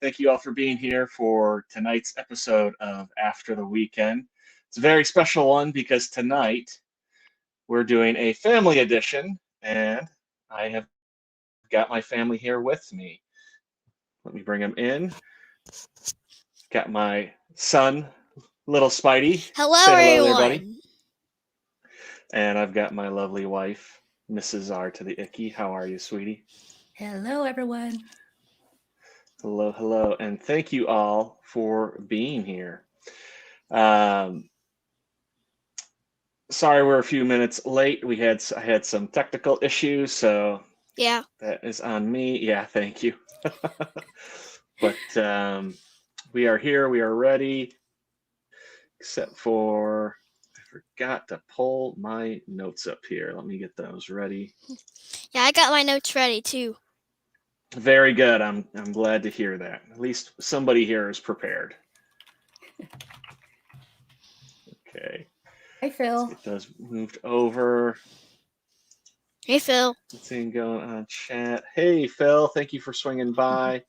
Thank you all for being here for tonight's episode of After the Weekend. It's a very special one because tonight we're doing a family edition, and I have got my family here with me. Let me bring him in. Got my son, Lil Spidey. Hello, Say everyone. There, buddy. And I've got my lovely wife, Mrs. R to the Icky. How are you, sweetie? Hello, everyone. Hello, hello, and thank you all for being here. Sorry we're a few minutes late. I had some technical issues, so yeah, that is on me. Yeah, thank you. But we are here. We are ready. Except for I forgot to pull my notes up here. Let me get those ready. Yeah, I got my notes ready too. Very good. I'm glad to hear that. At least somebody here is prepared. Okay. Hi, Phil. Let's get those moved over. Hey, Phil. Let's see going on chat. Hey, Phil. Thank you for swinging by.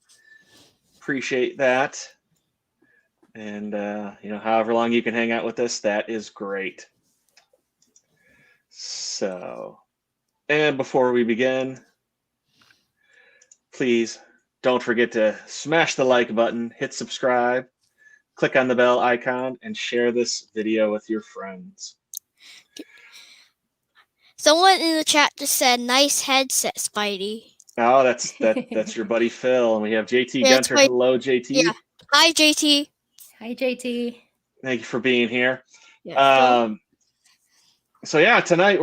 Appreciate that. And however long you can hang out with us, that is great. So, and before we begin, please don't forget to smash the like button, hit subscribe, click on the bell icon, and share this video with your friends. Someone in the chat just said, "Nice headset, Spidey." Oh, that's your buddy Phil, and we have JT Gunter. Hello, JT. Yeah. Hi, JT. Hi, JT. Thank you for being here. Yes. So yeah, tonight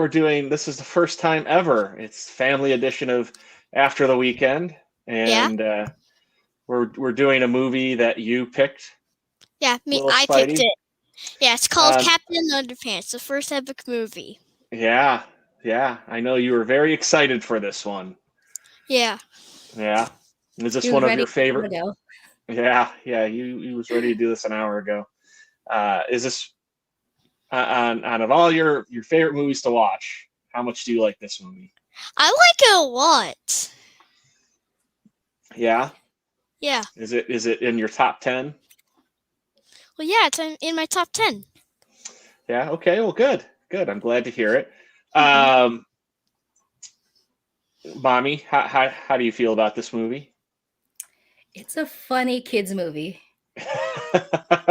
this is the first time ever. It's family edition of After the Weekend, and we're doing a movie that you picked. Yeah, I picked it. Yeah, it's called Captain Underpants, the first epic movie. Yeah, I know you were very excited for this one. Yeah. Yeah. Is this one of your favorite? Yeah, you was ready to do this an hour ago. Is this out of all your favorite movies to watch? How much do you like this movie? I like it a lot. Yeah. Yeah. Is it in your top 10? Well, yeah, it's in my top 10. Yeah. Okay. Well, good. I'm glad to hear it. Mommy, how do you feel about this movie? It's a funny kids movie.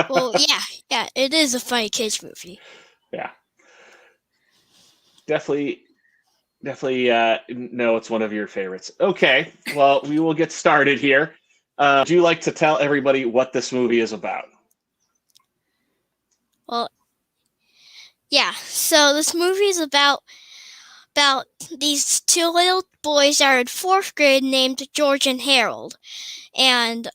Well, yeah, it is a funny kids movie. Yeah. Definitely no, it's one of your favorites. Okay, well, we will get started here. Would you like to tell everybody what this movie is about? Well, yeah, so this movie is about these two little boys that are in 4th grade named George and Harold. And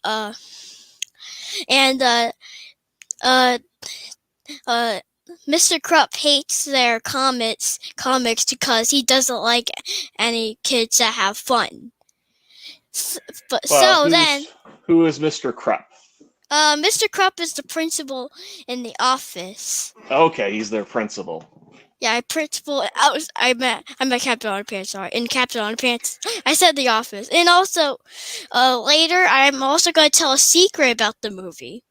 Mr. Krupp hates their comics because he doesn't like any kids that have fun. Who is Mr. Krupp? Mr. Krupp is the principal in the office. Okay, he's their principal. Yeah, principal. I met Captain Underpants. Sorry, in Captain Underpants, I said the office. And also, later I'm also going to tell a secret about the movie.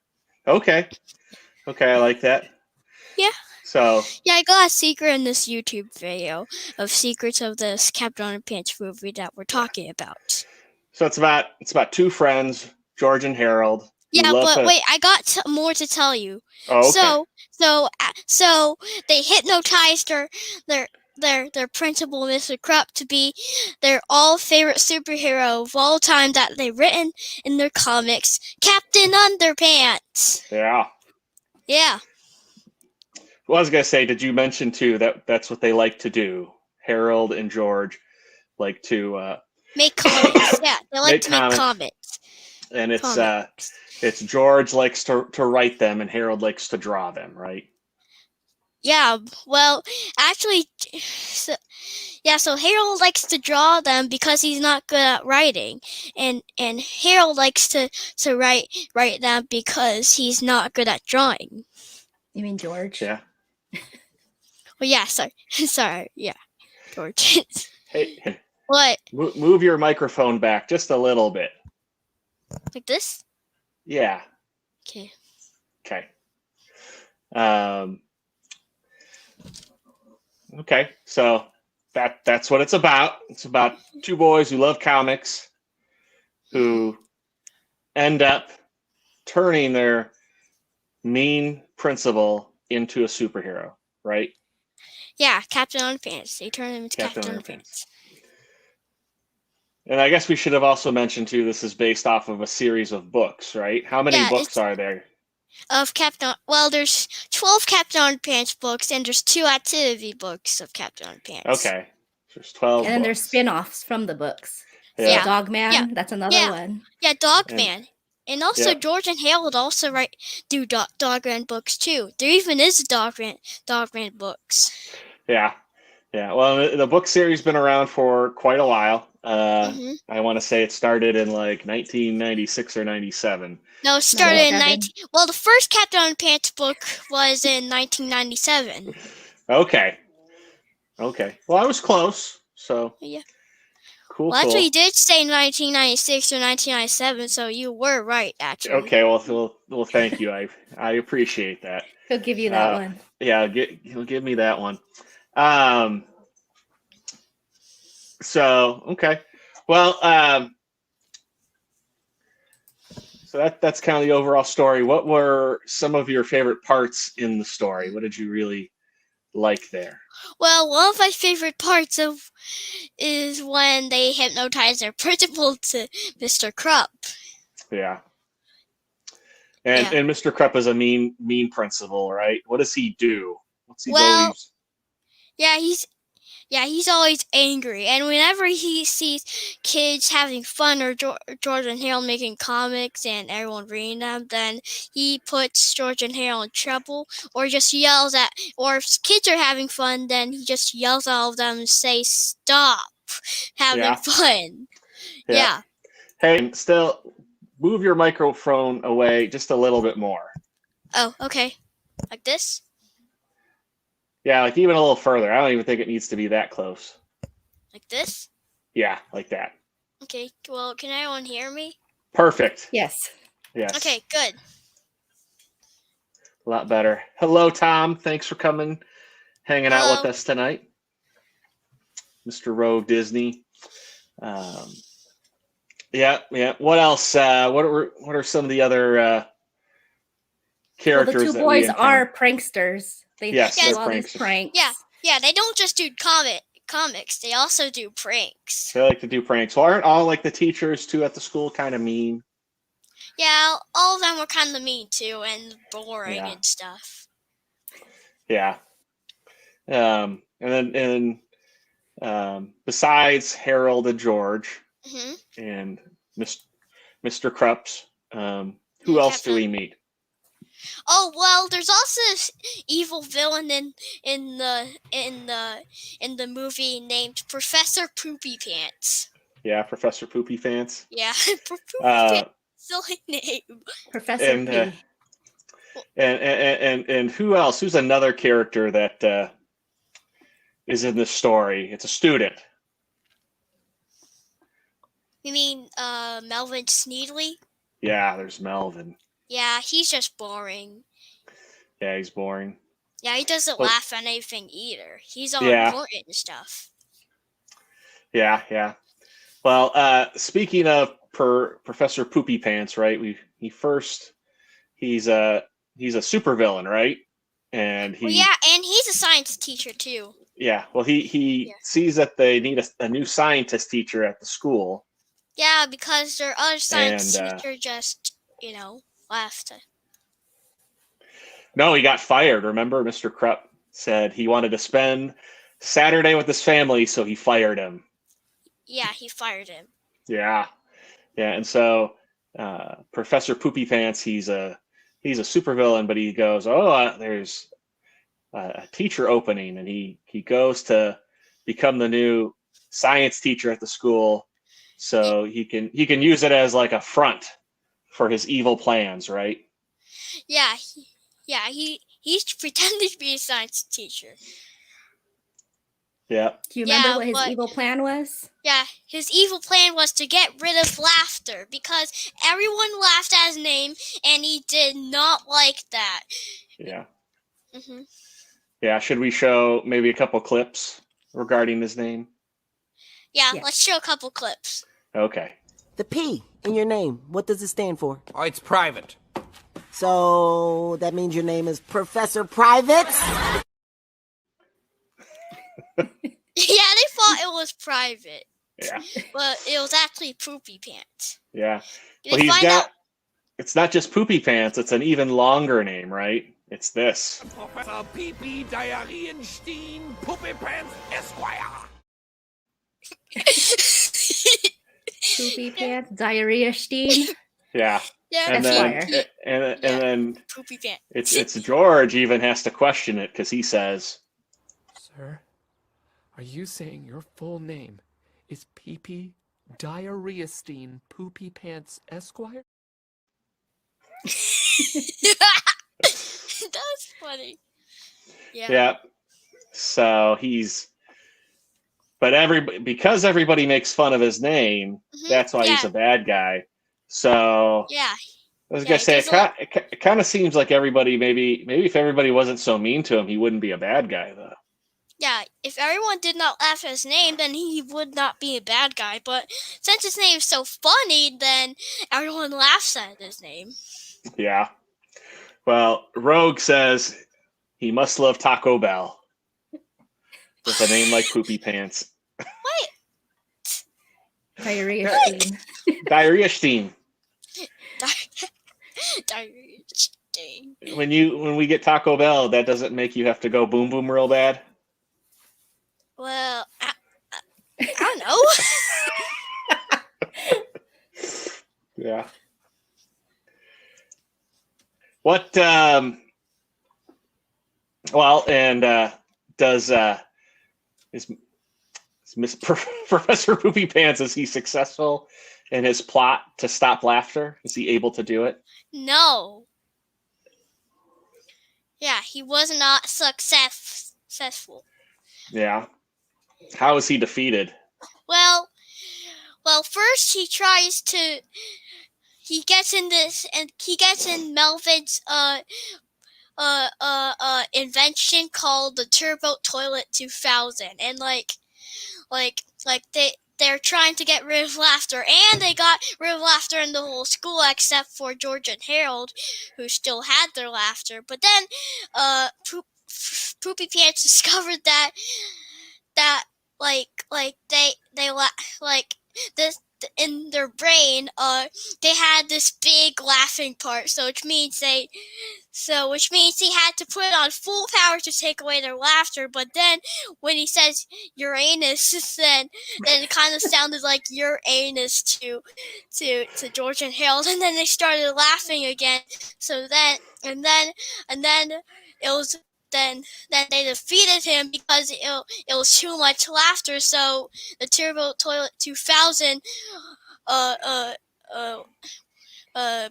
Okay, I like that. Yeah. So. Yeah, I got a secret in this YouTube video of secrets of this Captain Underpants movie that we're talking about. So it's about two friends, George and Harold. Yeah, but wait, I got more to tell you. Oh, okay. So they hypnotized their principal, Mr. Krupp, to be their all favorite superhero of all time that they've written in their comics, Captain Underpants. Yeah. Yeah. Well, I was gonna say, did you mention too that's what they like to do? Harold and George like to make comics. Yeah, they like to make comics. And it's George likes to write them, and Harold likes to draw them, right? Yeah, well, actually, so Harold likes to draw them because he's not good at writing, and Harold likes to write them because he's not good at drawing. You mean George? Yeah. Well, yeah, sorry, yeah, George. Hey. What? Move your microphone back just a little bit. Like this? Yeah. Okay. Okay. Okay. So that's what it's about. It's about two boys who love comics who end up turning their mean principal into a superhero, right? Yeah, Captain Underpants. They turn him into Captain Captain Underpants. Underpants. And I guess we should have also mentioned too, this is based off of a series of books, right? How many Yeah, books it's are there? of Captain. Well, there's 12 Captain Underpants books, and there's 2 activity books of Captain Underpants. Okay. So there's 12 And then there's books. spin-offs from the books. So Yeah. Dogman, that's another Yeah. one. Yeah, Dogman. And also, Yep. George and Harold also do Dogman books too. There even is Dogman books. Yeah. Yeah. Well, the book series been around for quite a while. Mhm. I want to say it started in like 1996 or 97. No, it started in 97. Well, the first Captain Underpants book was in 1997. Okay. Okay. Well, I was close. So Yeah. cool. Well, actually, Cool. you did say 1996 or 1997, so you were right, actually. Okay. Well, thank you. I appreciate that. He'll give you that one. Yeah. He'll give me that one. So okay. Well, so that's kind of the overall story. What were some of your favorite parts in the story? What did you really like there? Well, one of my favorite parts is when they hypnotize their principal to Mr. Krupp. Yeah. And Yeah. Mr. Krupp is a mean principal, right? What does he do? What's he Well, always? Yeah, he's always angry, and whenever he sees kids having fun or George and Harold making comics and everyone reading them, then he puts George and Harold in trouble, or just yells at. Or if kids are having fun, then he just yells at all of them and say, "Stop having fun." Yeah. Hey, still move your microphone away just a little bit more. Oh, okay. Like this? Yeah, like even a little further. I don't even think it needs to be that close. Like this? Yeah, like that. Okay. Well, can everyone hear me? Perfect. Yes. Yes. Okay, good. A lot better. Hello, Tom. Thanks for coming, hanging out with us tonight. Mr. Rowe Disney. Yeah. What else? What are some of the other characters? Well, the two that we boys encounter? are pranksters. They do all these pranksters. pranks. Yeah, they don't just do comics. They also do pranks. They like to do pranks. Well, aren't all like the teachers too at the school kind of mean? Yeah, all of them were kind of mean too and boring and stuff. Yeah. And then besides Harold and George and Mr. Krupps, who else do we meet? Oh well, there's also this evil villain in the movie named Professor Poopy Pants. Yeah, Professor Poopy Pants. Yeah, Poopy Pants. Silly name. Professor P. And who else? Who's another character that is in this story? It's a student. You mean Melvin Sneedley? Yeah, there's Melvin. Yeah, he's just boring. Yeah, he's boring. Yeah, he doesn't laugh at anything either. He's all important and stuff. Yeah. Well, speaking of Professor Poopy Pants, right? He's a supervillain, right? And and he's a science teacher too. Yeah, well, he sees that they need a new scientist teacher at the school. Yeah, because their other science teacher just, left. No, he got fired. Remember, Mr. Krupp said he wanted to spend Saturday with his family, so he fired him. Yeah, he fired him. Yeah, and so Professor Poopy Pants, he's a supervillain, but he goes, there's a teacher opening, and he goes to become the new science teacher at the school, so he can use it as like a front for his evil plans, right? Yeah, he's pretending to be a science teacher. Yeah. Do you remember Yeah, what his but- evil plan was? Yeah, his evil plan was to get rid of laughter because everyone laughed at his name, and he did not like that. Yeah. Hmm. Yeah. Should we show maybe a couple clips regarding his name? Yeah, Yes. let's show a couple clips. Okay. The P in your name, what does it stand for? Oh, it's private. So that means your name is Professor Private? Yeah, they thought it was private, Yeah. but it was actually Poopy Pants. Yeah. Did Well, they he's find got. out? It's not just Poopy Pants. It's an even longer name, right? It's this. Professor Pee-Pee Diarrheenstein Puppy Pants Esquire. Poopy Pants, Diarrhea Steen. Yeah. Yeah, And then Esquire. and Yeah. then Poopy Pants. it's George even has to question it because he says, Sir, are you saying your full name is Pee-Pee Diarrheastein Poopy Pants Esquire? That's funny. Yeah. "Yeah." So he's, but because everybody makes fun of his name, Mhm, that's why yeah. he's a bad guy. So Yeah. I was Yeah, gonna he say does a lot- it kind of seems like everybody maybe if everybody wasn't so mean to him, he wouldn't be a bad guy though. Yeah, if everyone did not laugh at his name, then he would not be a bad guy. But since his name is so funny, then everyone laughs at his name. Yeah. Well, Rogue says he must love Taco Bell with a name like Poopy Pants. Diarrhea Steen. Diarrhea Steam. Diarrhea sting. When we get Taco Bell, that doesn't make you have to go boom boom real bad. Well, I don't know. Yeah. What well, and does is Miss Professor Poopy Pants, is he successful in his plot to stop laughter? Is he able to do it? No. Yeah, he was not successful. Yeah. How is he defeated? Well, first he tries to. He gets in this, and he gets in Melvin's invention called the Turbo Toilet 2000, and like they're trying to get rid of laughter, and they got rid of laughter in the whole school except for George and Harold, who still had their laughter. But then, Poopy Pants discovered that like this in their brain, they had this big laughing part, which means he had to put on full power to take away their laughter. But then when he says Uranus, then it kind of sounded like Uranus to George and Harold, and then they started laughing again. So then it was. Then they defeated him because it was too much laughter. So the Turbo Toilet 2000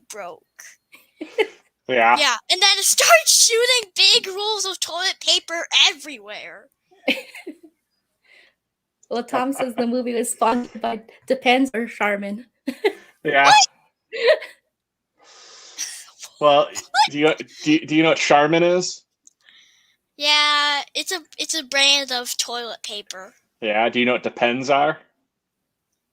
broke. Yeah. Yeah, and then it started shooting big rolls of toilet paper everywhere. Well, Tom says the movie was sponsored by Depends or Charmin. Yeah. Well, do you know what Charmin is? Yeah, it's a brand of toilet paper. Yeah. Do you know what Depends are?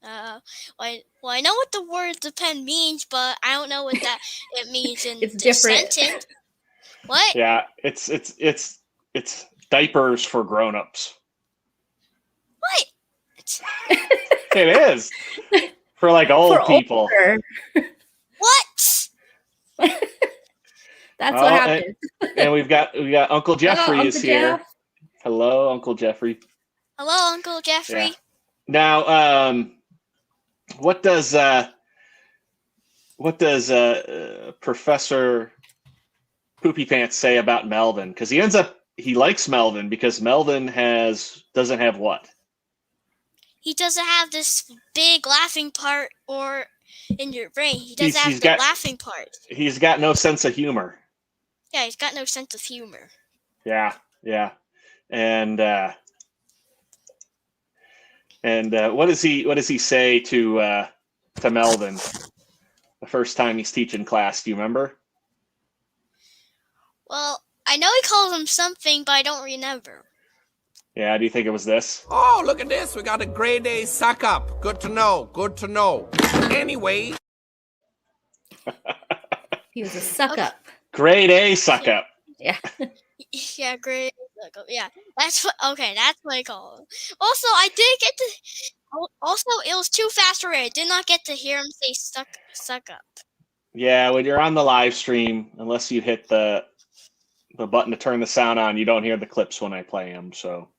Well, I know what the word depend means, but I don't know what that it means in It's the different. sentence. What? Yeah. It's diapers for grown-ups. What? It is for like old For people. older. What? That's Oh, what happened. And we got Uncle Jeffrey Hello, is Uncle here. Jeff. Hello, Uncle Jeffrey. Hello, Uncle Jeffrey. Yeah. Now, what does Professor Poopy Pants say about Melvin? Because he likes Melvin because Melvin doesn't have what? He doesn't have this big laughing part or in your brain. He doesn't have the laughing part. He's got no sense of humor. Yeah, he's got no sense of humor. Yeah. And And what does he say to Melvin the first time he's teaching class? Do you remember? Well, I know he calls him something, but I don't remember. Yeah, do you think it was this? Oh, look at this. We got a grade A suck up. Good to know. Good to know. Anyway. He was a suck up. Grade A suck up. Yeah. Yeah, great. Yeah, that's what I call him. Also, I did get to. Also, it was too fast for it. I did not get to hear him say suck up. Yeah, when you're on the live stream, unless you hit the button to turn the sound on, you don't hear the clips when I play them. So.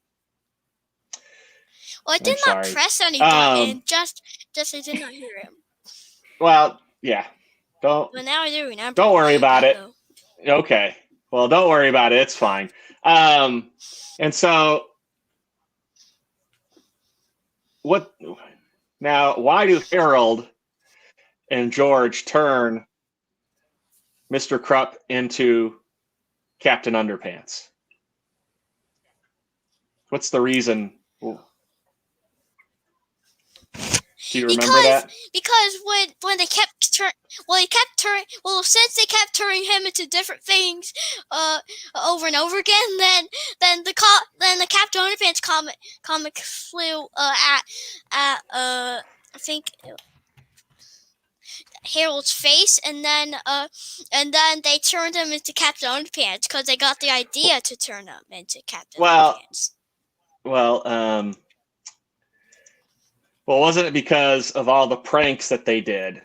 Well, I did not press any button. Just I did not hear him. Well, yeah. But now I do remember. Don't worry about it. Okay. Well, don't worry about it. It's fine. And so, why do Harold and George turn Mr. Krupp into Captain Underpants? What's the reason? Do you remember that? Because when they kept since they kept turning him into different things over and over again, then the Captain Underpants comic flew at I think Harold's face, and then they turned him into Captain Underpants because they got the idea to turn him into Captain Underpants. Well, wasn't it because of all the pranks that they did?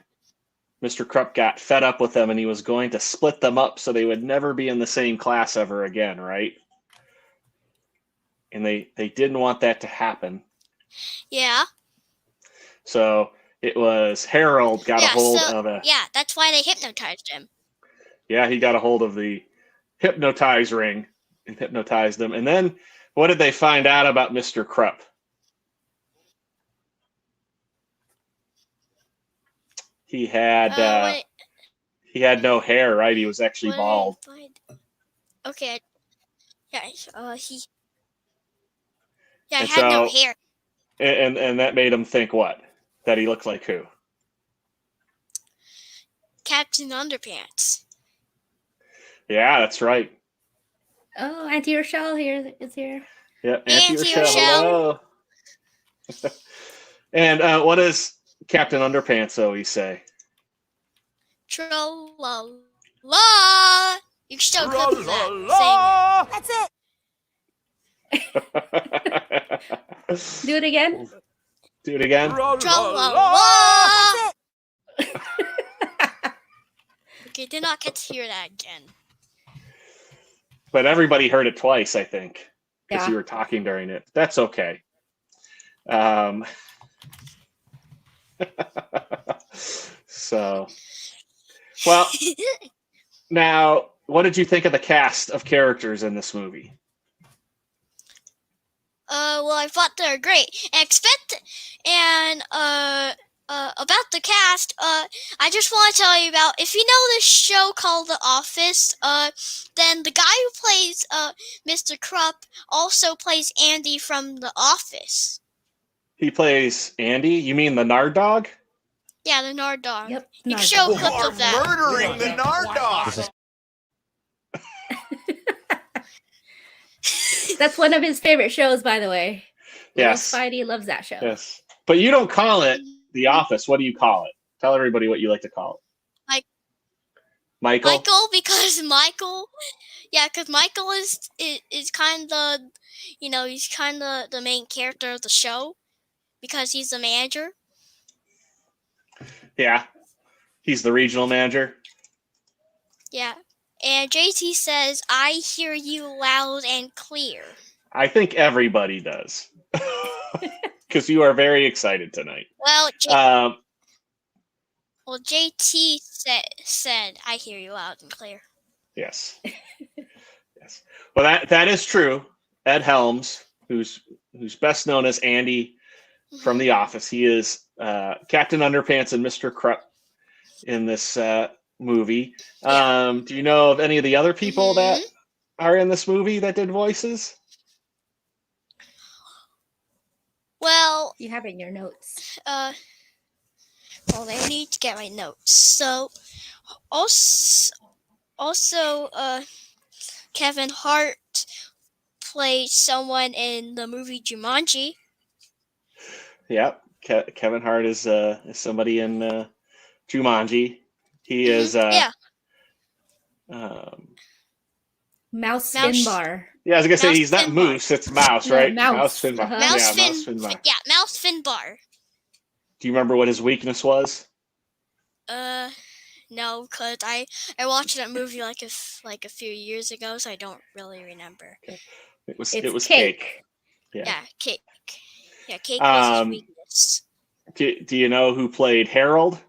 Mr. Krupp got fed up with them, and he was going to split them up so they would never be in the same class ever again, right? And they didn't want that to happen. Yeah. So it was Harold got a hold of a... Yeah, that's why they hypnotized him. Yeah, he got a hold of the hypnotize ring and hypnotized him. And then what did they find out about Mr. Krupp? He had no hair, right? He was actually bald. Okay. Yeah. He had no hair. And that made him think what? That he looked like who? Captain Underpants. Yeah, that's right. Oh, Auntie Rochelle is here. Yeah, Auntie Rochelle. Hello. And what does Captain Underpants always say? Tra-la-la. You can still clip that. That's it. Do it again. Do it again. Tra-la-la. Okay, did not get to hear that again. But everybody heard it twice, I think, because Yeah. you were talking during it. That's okay. So, well, now, what did you think of the cast of characters in this movie? Well, I thought they were great. About the cast, I just want to tell you about, if you know this show called The Office, then the guy who plays Mr. Krupp also plays Andy from The Office. He plays Andy? You mean the Nard Dog? Yeah, the Nard Dog. Yep. You can show clips of that. Murdering the Nard Dog. That's one of his favorite shows, by the way. Yes. Lil Spidey loves that show. Yes. But you don't call it The Office. What do you call it? Tell everybody what you like to call it. Michael? Because Michael is kind of, he's kind of the main character of the show because he's the manager. Yeah. He's the regional manager. Yeah. And JT says, I hear you loud and clear. I think everybody does. Because you are very excited tonight. Well, JT said, I hear you loud and clear. Yes. Yes. Well, that is true. Ed Helms, who's best known as Andy from The Office, he is Captain Underpants and Mr. Krupp in this movie. Yeah. Do you know of any of the other people that are in this movie that did voices? Well, You have it in your notes. well, I need to get my notes. So, also, Kevin Hart played someone in the movie Jumanji. Yep. Kevin Hart is somebody in Jumanji. He is yeah. Mouse Mouse- Finbar. Yeah, I was gonna say Mouse he's not Finbar. Moose, it's Mouse, No, right? Mouse. Finbar. Uh-huh. Mouse Yeah, Fin. Finbar. Yeah, Mouse Finbar. Do you remember what his weakness was? No, because I watched that movie like a few years ago, so I don't really remember. It was It's cake. Yeah. Yeah, cake. Yeah, cake was his Um, weakness. Do you know who played Harold?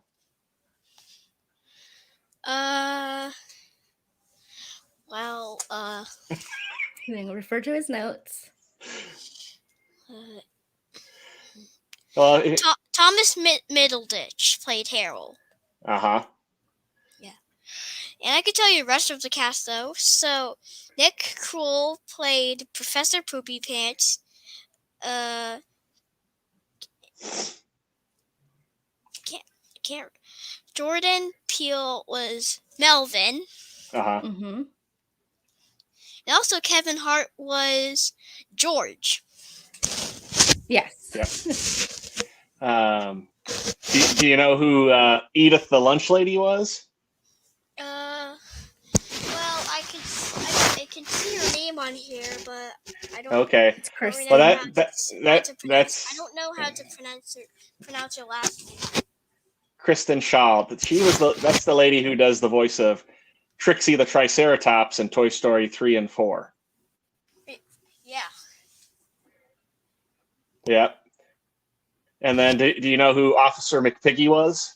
Well, Then refer to his notes. Well, Thomas Middleditch played Harold. uh-huh. And I could tell you the rest of the cast though. So Nick Kroll played Professor Poopy Pants. Can't. Jordan Peele was Melvin. Uh-huh. Mm-hmm. And also Kevin Hart was George. Yes. Yeah. Do you know who Edith the lunch lady was? Well, I can see her name on here, but I don't. Okay. It's I don't Kirsten. Well, remember that's I don't know how to pronounce her last name. Kristen Schaal. That's the lady who does the voice of Trixie the Triceratops in Toy Story 3 and 4. Yeah. Yep. And then do you know who Officer McPiggy was?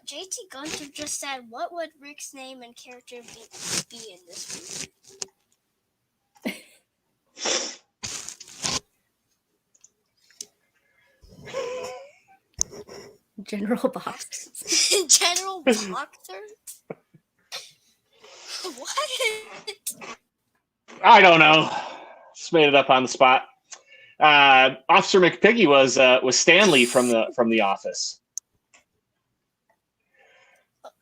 JT Gunter just said, what would Rick's name and character be in this movie? General Boxers. General Boxer? What? I don't know. Just made it up on the spot. Officer McPiggy was Stanley from the Office.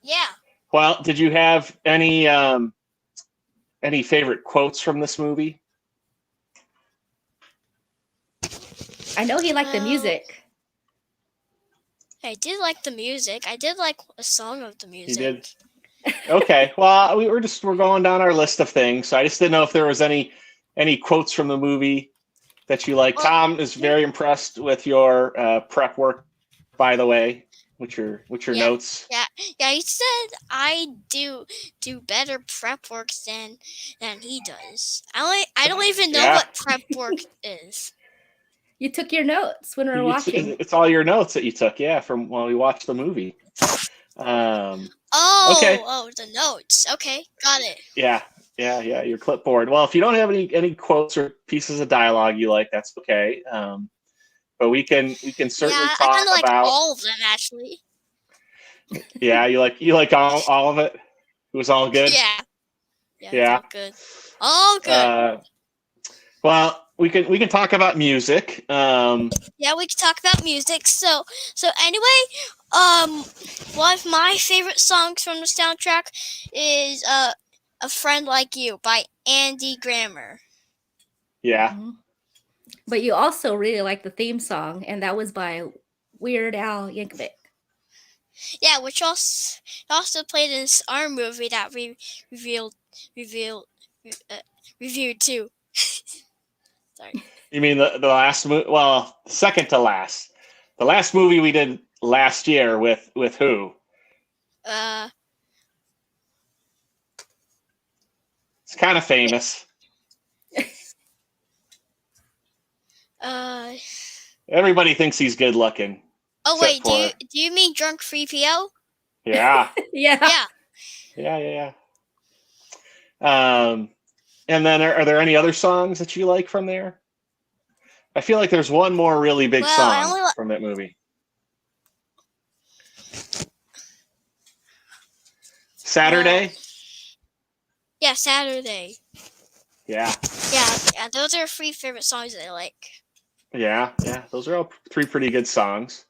Yeah. Well, did you have any favorite quotes from this movie? I know he liked the music. I did like the music. I did like a song of the music. You did. Okay. Well, we're going down our list of things. So I just didn't know if there was any quotes from the movie that you like. Well, Tom is very impressed with your prep work, by the way, with your notes. Yeah. He said I do better prep work than he does. I don't even know what prep work is. You took your notes when we were watching. It's all your notes that you took, from while we watched the movie. Okay. Oh, the notes. Okay, got it. Yeah, your clipboard. Well, if you don't have any quotes or pieces of dialogue you like, that's okay. But we can certainly talk I kind of like about all of them actually. Yeah, you like all of it. It was all good. Yeah. All good. Well, we can talk about music. Yeah, we can talk about music. So anyway, one of my favorite songs from the soundtrack is "A Friend Like You" by Andy Grammer. Yeah. Mm-hmm. But you also really like the theme song, and that was by Weird Al Yankovic. Yeah, which also played in our movie that we reviewed too. Sorry. You mean the last movie? Well, second to last. The last movie we did last year with who? It's kind of famous. Everybody thinks he's good looking. Oh wait, do you mean Drunk 3PO? Yeah. Yeah. Yeah. And then are there any other songs that you like from there? I feel like there's one more really big song from that movie. Saturday? Yeah, Saturday. Yeah. Yeah, those are 3 favorite songs that I like. Yeah. Those are all 3 pretty good songs.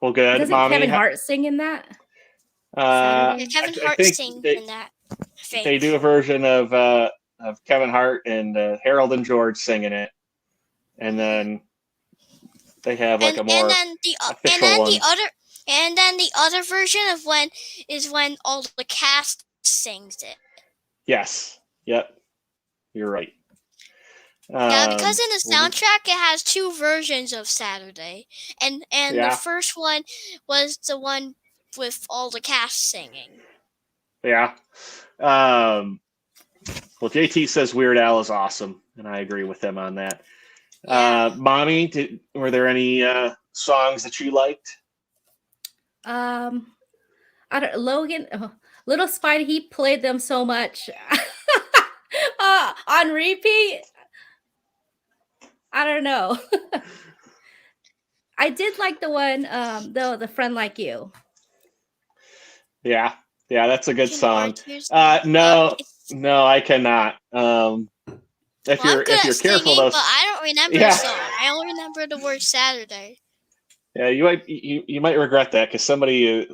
Well, good, Doesn't Mommy. Kevin Hart sing in that? Uh, Yeah, Saturday? Kevin I Hart think sings in that. I think. they do a version of Kevin Hart and Harold and George singing it, and then they have like a more official one. And then the other version of when all the cast sings it. Yes. Yep. You're right. Yeah, because in the Well, soundtrack it has 2 versions of Saturday, and Yeah. the first one was the one with all the cast singing. Yeah. Well, JT says Weird Al is awesome, and I agree with him on that. Yeah. Mommy, were there any songs that you liked? Logan, Little Spidey, he played them so much on repeat. I don't know. I did like the one, though, the Friend Like You. Yeah, that's a good song. Here's- No, it's- no, I cannot. If well, you're I'm good careful, at singing, those. but I don't remember Yeah. the song. I only remember the word Saturday. Yeah, you might regret that because somebody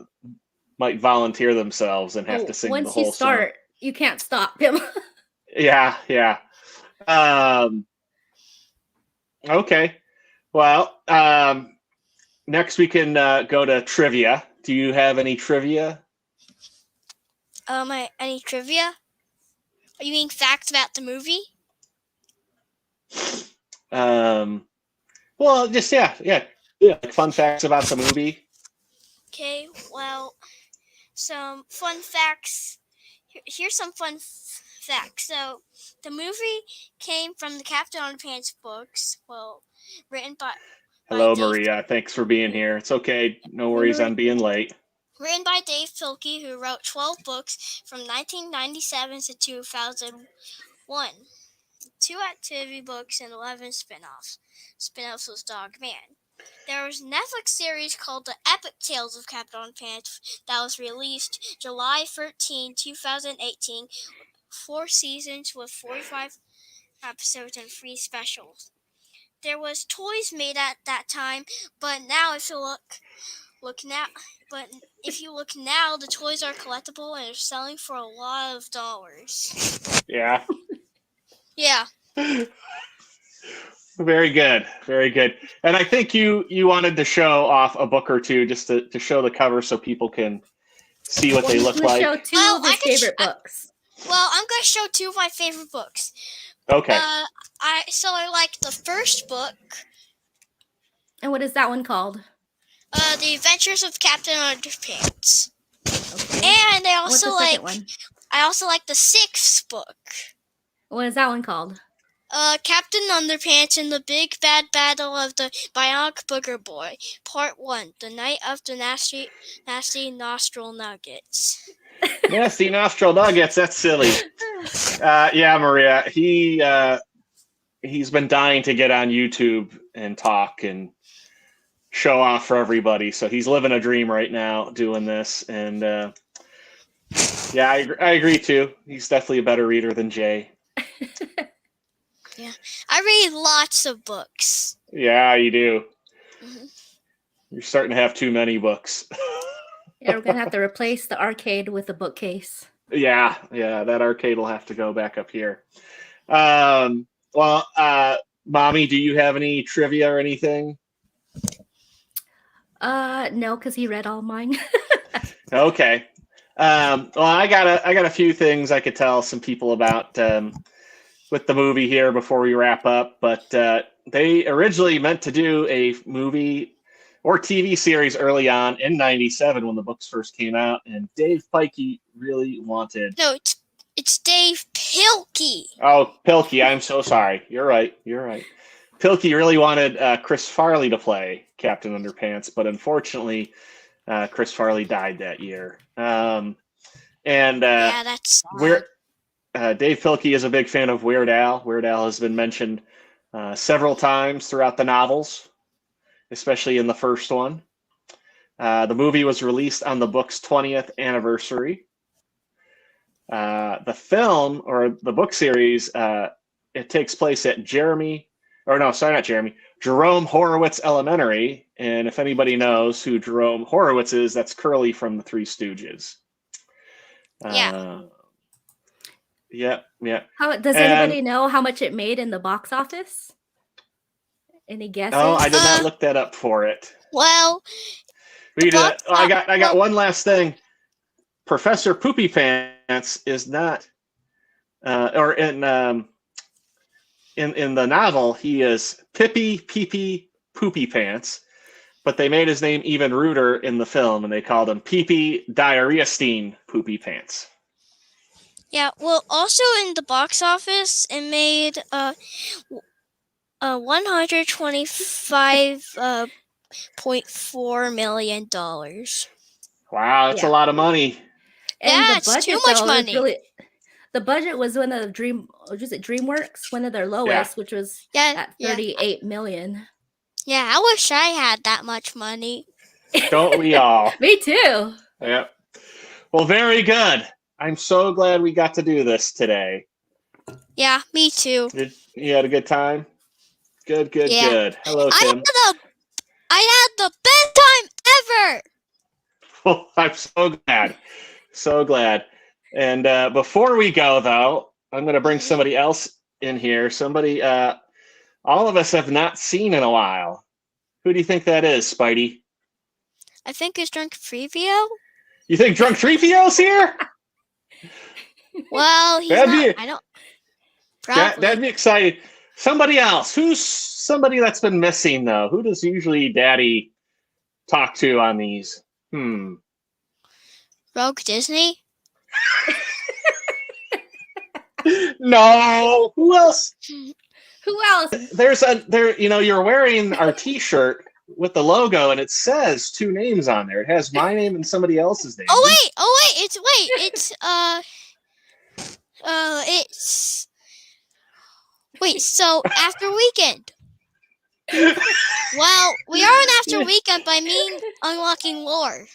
might volunteer themselves and have to sing the Once whole you start, you can't stop him. song. Yeah. Okay. Well, next we can go to trivia. Do you have any trivia? Any trivia? Are you mean facts about the movie? Well, just yeah, like fun facts about the movie. Okay, well, some fun facts. Here's some fun facts. So, the movie came from the Captain Underpants books. Well, written by Hello, Dave, Maria. Thanks for being here. It's okay. No worries on being late. written by Dave Filkey, who wrote 12 books from 1997 to 2001. 2 activity books and 11 spin-offs. Spin-offs was Dog Man. There was a Netflix series called The Epic Tales of Captain Underpants that was released July 13, 2018. 4 seasons with 45 episodes and 3 specials. There was toys made at that time, but now if you look now, the toys are collectible and are selling for a lot of dollars. Yeah. Yeah. Very good. And I think you wanted to show off a book or two just to show the cover so people can see what they look like. Show 2 of his favorite books. Well, I'm going to show 2 of my favorite books. Okay. I like the first book. And what is that one called? The Adventures of Captain Underpants. Okay. And I What's also the second one? I also like the 6th book. What is that one called? Captain Underpants and the Big Bad Battle of the Bionic Booger Boy, Part 1, The Night of the Nasty Nostril Nuggets. Nasty nostril nuggets. That's silly. Yeah, Maria. He's been dying to get on YouTube and talk and show off for everybody. So he's living a dream right now doing this. And yeah, I agree too. He's definitely a better reader than Jay. Yeah, I read lots of books. Yeah, you do. Mm-hmm. You're starting to have too many books. Yeah, we're going to have to replace the arcade with a bookcase. Yeah, that arcade will have to go back up here. Well, Mommy, do you have any trivia or anything? No, because he read all mine. Okay. Well, I got a few things I could tell some people about with the movie here before we wrap up. But they originally meant to do a movie or TV series early on in '97 when the books first came out, and Dave Pikey really wanted. No, it's Dave Pilkey. Oh, Pilkey, I'm so sorry. You're right. Pilkey really wanted Chris Farley to play Captain Underpants, but unfortunately, Chris Farley died that year. Yeah, that's sad. Dave Pilkey is a big fan of Weird Al. Weird Al has been mentioned several times throughout the novels, especially in the first one. The movie was released on the book's 20th anniversary. The film or the book series it takes place at Jerome Horowitz Elementary. And if anybody knows who Jerome Horowitz is, that's Curly from the Three Stooges. Yeah. Yeah. Does anybody know how much it made in the box office? Any guesses? Oh, I did not look that up for it. Well, I got one last thing. Professor Poopy Pants is not, or in the novel, he is Pippi Pee-Pee Poopy Pants, but they made his name even ruder in the film, and they called him Pee-Pee Diarrhea-Steen Poopy Pants. yeah. Well, also in the box office, it made $125.4 million. Wow, that's a lot of money. And the budget, too much money. The budget was one of the DreamWorks, one of their lowest, which was at $38 million. Yeah, I wish I had that much money. Don't we all? Me too. Yep. Well, very good. I'm so glad we got to do this today. Yeah, me too. You had a good time? Good. Hello, Tim. I had the best time ever. Well, I'm so glad. And before we go, though, I'm going to bring somebody else in here. Somebody all of us have not seen in a while. Who do you think that is, Spidey? I think it's Drunk Trivio. You think Drunk Trivio's here? Well, he's not. I don't. Probably. That'd be exciting. Somebody else. Who's somebody that's been missing, though? Who does usually Daddy talk to on these? Rogue Disney? No. Who else? Who else? You're wearing our T-shirt with the logo, and it says two names on there. It has my name and somebody else's name. So After Weekend. Well, we are on After Weekend by me unlocking lore.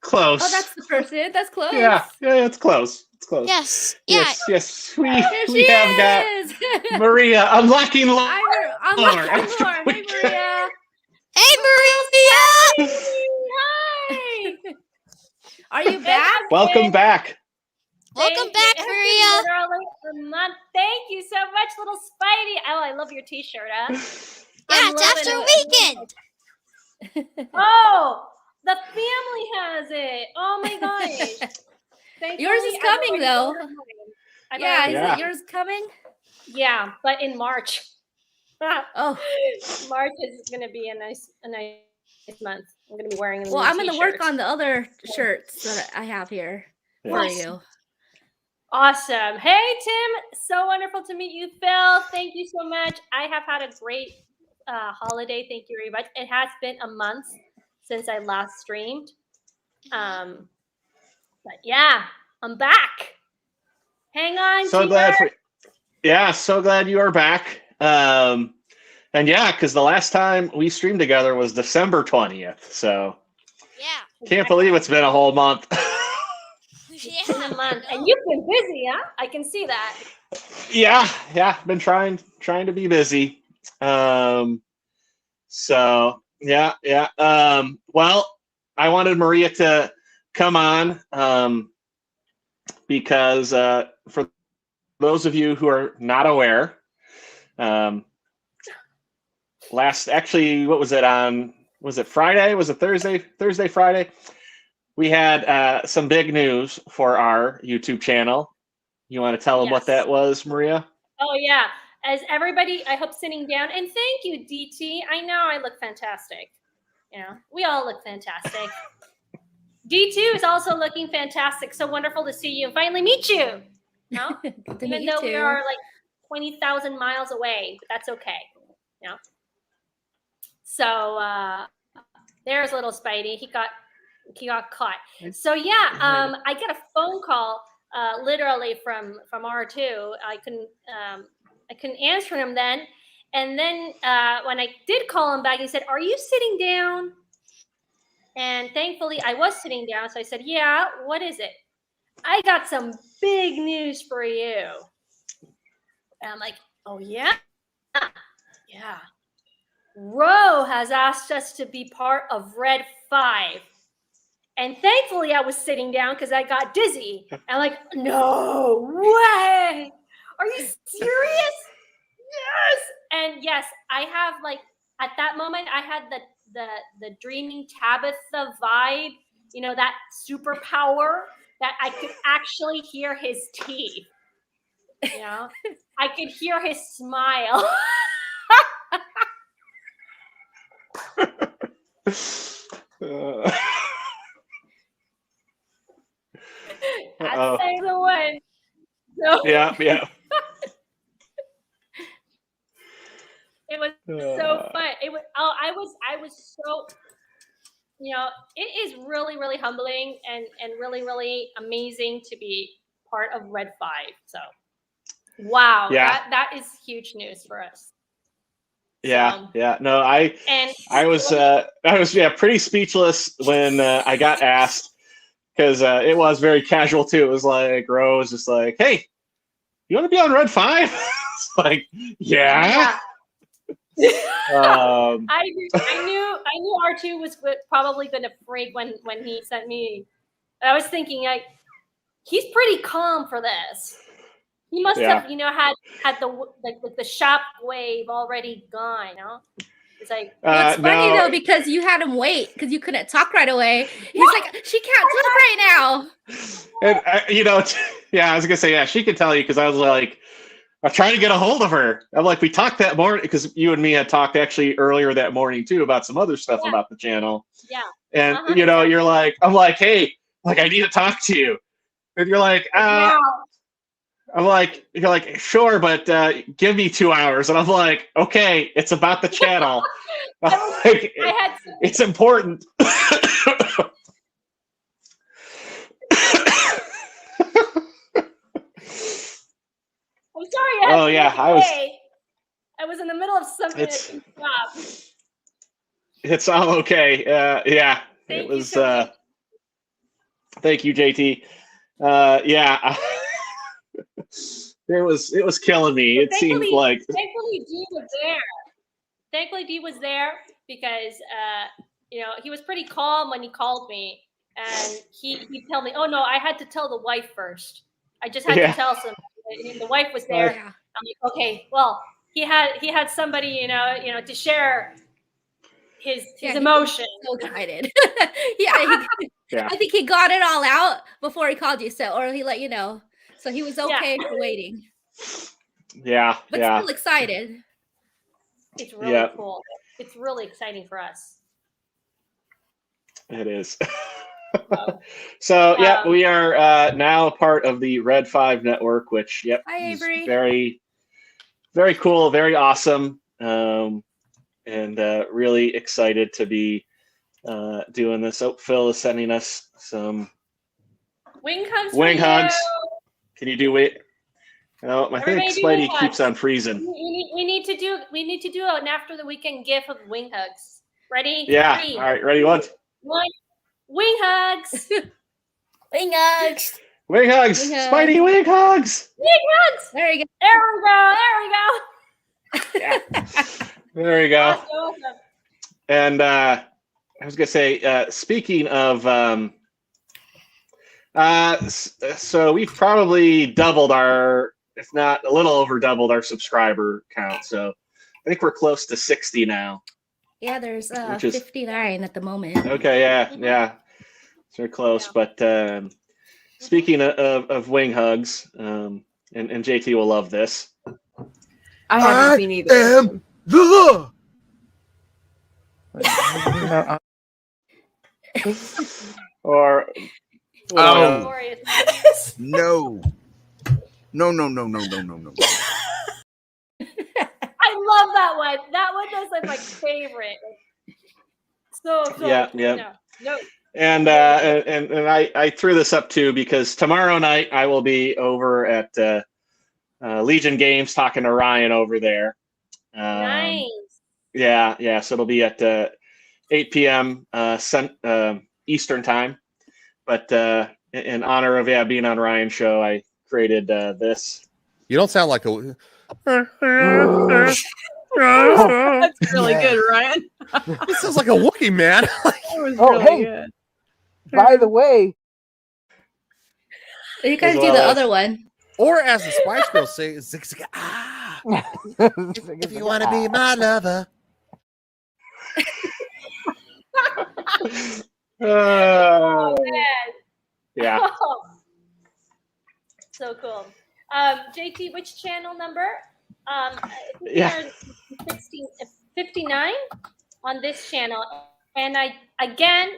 Close. Oh, that's the person. That's close. Yeah, it's close. It's close. Yes. Yes. We have got Maria unlocking lore. Unlocking lore. Hey, Maria. Hey, Maria. Hi. Are you back? Welcome back. Welcome back, Maria. Thank you so much, Little Spidey. Oh, I love your T-shirt. Yeah, it's After Weekend. Oh, the family has it. Oh my gosh. Yours is coming though. Is it yours coming? Yeah, but in March. Oh, March is going to be a nice month. I'm going to be wearing. Well, I'm going to work on the other shirts that I have here for you. Awesome. Hey, Tim. So wonderful to meet you, Phil. Thank you so much. I have had a great holiday. Thank you very much. It has been a month since I last streamed. But yeah, I'm back. Hang on. So glad you are back. And yeah, because the last time we streamed together was December 20th. So can't believe it's been a whole month. It's been a month, and you've been busy, huh? I can see that. Yeah, been trying to be busy. Well, I wanted Maria to come on because for those of you who are not aware, what was it on? Was it Friday? Was it Thursday? Friday? We had some big news for our YouTube channel. You want to tell them what that was, Maria? Oh, yeah. As everybody, I hope sitting down, and thank you, DT. I know I look fantastic. We all look fantastic. D2 is also looking fantastic. So wonderful to see you and finally meet you. Even though we are like 20,000 miles away, but that's okay. So there's little Spidey. He got caught. So I get a phone call literally from R2. I couldn't answer him then. And then when I did call him back, he said, "Are you sitting down?" And thankfully I was sitting down. So I said, "Yeah, what is it?" "I got some big news for you." And I'm like, oh, yeah? Yeah. Ro has asked us to be part of Red 5. And thankfully, I was sitting down because I got dizzy. I'm like, no way. Are you serious? Yes. And yes, I have like, at that moment, I had the dreaming Tabitha vibe, you know, that superpower that I could actually hear his teeth. You know, I could hear his smile. That's the one. So, yeah. It was so fun. It was. Oh, I was so. You know, it is really, really humbling and really, really amazing to be part of Red 5. So, wow, that is huge news for us. Yeah. No, I was pretty speechless when I got asked, because it was very casual too. It was like Rose just like, "Hey, you want to be on Red 5?" It's like, yeah. I knew R2 was probably going to freak when he sent me. I was thinking, like, he's pretty calm for this. He must have, you know, had the shock wave already gone. You know, it's like it's funny though, because you had him wait because you couldn't talk right away. He's like, she can't talk right now. And you know, I was gonna say, she could tell you, because I was like, I'm trying to get a hold of her. I'm like, we talked that morning, because you and me had talked actually earlier that morning too about some other stuff about the channel. Yeah. And you know, you're like, I'm like, hey, like, I need to talk to you. And you're like, I'm like, you're like, sure, but give me 2 hours. And I'm like, okay, it's about the channel. Like, it's important. I'm sorry. I was in the middle of something. It's all okay. Yeah. It was. Thank you, JT. Yeah. It was killing me. It seemed like. Thankfully, Dee was there. Thankfully, Dee was there because you know, he was pretty calm when he called me, and he told me, "Oh no, I had to tell the wife first. I just had to tell somebody." The wife was there. I'm like, okay, well, he had somebody, you know, to share his emotion. So excited. I think he got it all out before he called you, or he let you know. So he was okay for waiting. Yeah. But still excited. It's really cool. It's really exciting for us. It is. So we are now a part of the Red 5 network, which is very, very cool, very awesome, and really excited to be doing this. Oh, Phil is sending us some wing hugs. Wing hugs. Can you do it? No, I think Spidey keeps on freezing. We need to do an after the weekend gif of wing hugs. Ready? Yeah. All right. Ready? One. Wing hugs. Wing hugs. Wing hugs. Spidey wing hugs. Wing hugs. There you go. Yeah. There you go. Awesome. And I was gonna say, speaking of, so we've probably doubled our, if not a little over doubled our subscriber count. So I think we're close to 60 now. Yeah, there's 59 at the moment. Okay, yeah. So we're close. But speaking of wing hugs, and JT will love this. I haven't seen either. Am the or no. I love that one. That one is like my favorite. So yeah. No. And I threw this up too because tomorrow night I will be over at Legion Games talking to Ryan over there. Nice. Yeah. So it'll be at 8 p.m. Eastern time. But in honor of being on Ryan's show, I created this. You don't sound like a That's really good, Ryan. This sounds like a Wookiee, man. That was really good. By the way, You gotta As do the well other one. Or as the Spice Girls say, zig zig ah. If you want to be my lover. Oh, man. Yeah. So cool. JT, which channel number? I think Yeah. we're 59 on this channel. And I again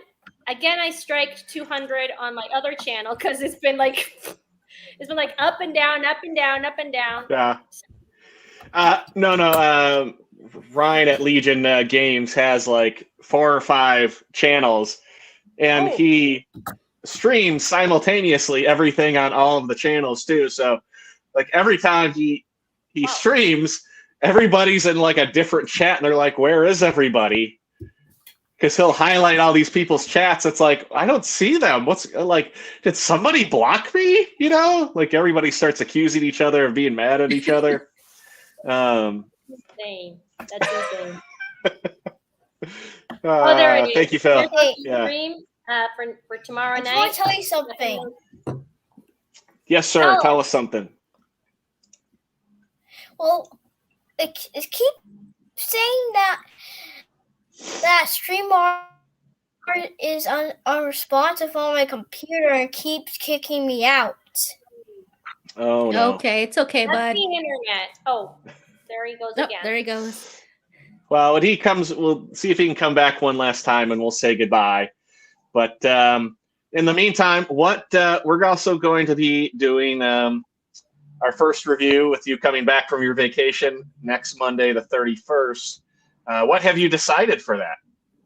I strike 200 on my other channel because it's been like up and down, up and down, up and down. Yeah. No. Ryan at Legion Games has like 4 or 5 channels, and he streams simultaneously everything on all of the channels too. So, like every time he streams, everybody's in like a different chat, and they're like, "Where is everybody?" Because he'll highlight all these people's chats. It's like, I don't see them. What's like? Did somebody block me? You know, like everybody starts accusing each other of being mad at each other. Insane. That's insane. There it is. Thank you, Phil. There's a Yeah. stream for tomorrow I night. want to tell you something. Yes, sir. Tell us something. Well, it keep saying that StreamYard is unresponsive on my computer and keeps kicking me out. Oh no. Okay, it's okay, That's bud. the internet. Oh, there he goes again. There he goes. Well, when he comes, we'll see if he can come back one last time, and we'll say goodbye. But in the meantime, we're also going to be doing our first review with you coming back from your vacation next Monday, the 31st. What have you decided for that?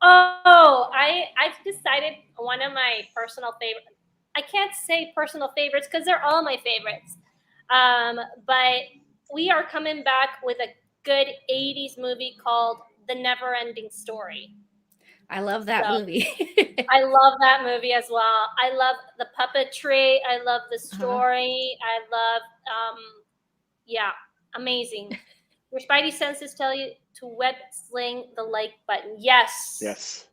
Oh, I've decided one of my personal favorites. I can't say personal favorites because they're all my favorites. But we are coming back with a good 80s movie called The Never-Ending Story. I love that movie. I love that movie as well. I love the puppetry. I love the story. I love, amazing. Your Spidey senses tell you to web sling the like button. Yes. Yes.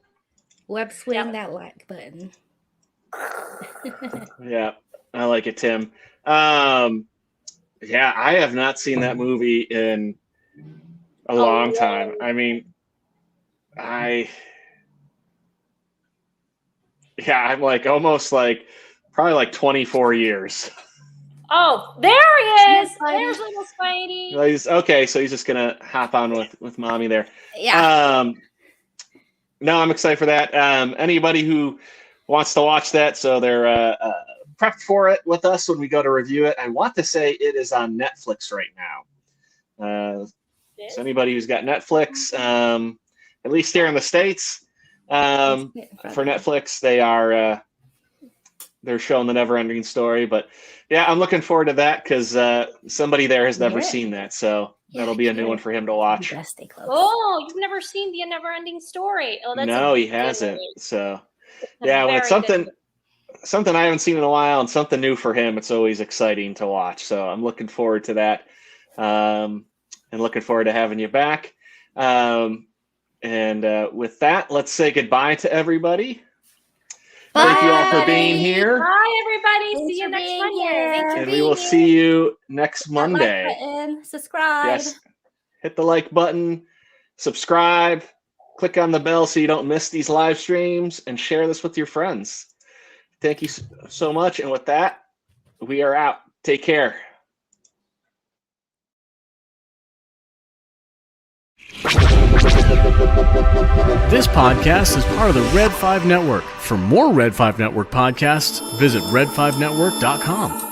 Web swing that like button. Yeah, I like it, Tim. Yeah, I have not seen that movie in a long time. I mean, I'm like almost like probably like 24 years. Oh, there he is. There's little Spidey. Well, okay, so he's just gonna hop on with mommy there. Yeah. No, I'm excited for that. Anybody who wants to watch that, so they're prepped for it with us when we go to review it. I want to say it is on Netflix right now. So anybody who's got Netflix, at least here in the States, for Netflix, they're showing The Never-Ending Story. But yeah, I'm looking forward to that because somebody there has never seen that, so that'll be a new one for him to watch. Oh, you've never seen The Never-Ending Story? Oh, that's No, he hasn't. So yeah, when it's something I haven't seen in a while and something new for him, it's always exciting to watch. So I'm looking forward to that, and looking forward to having you back. And with that, let's say goodbye to everybody. Bye. Thank you all for being here. Bye, everybody. Thanks See you for next being Monday. here. And we will see you next Monday. Like button, subscribe. Yes. Hit the like button, subscribe, click on the bell so you don't miss these live streams, and share this with your friends. Thank you so much. And with that, we are out. Take care. This podcast is part of the Red 5 Network. For more Red 5 Network podcasts, visit red5network.com.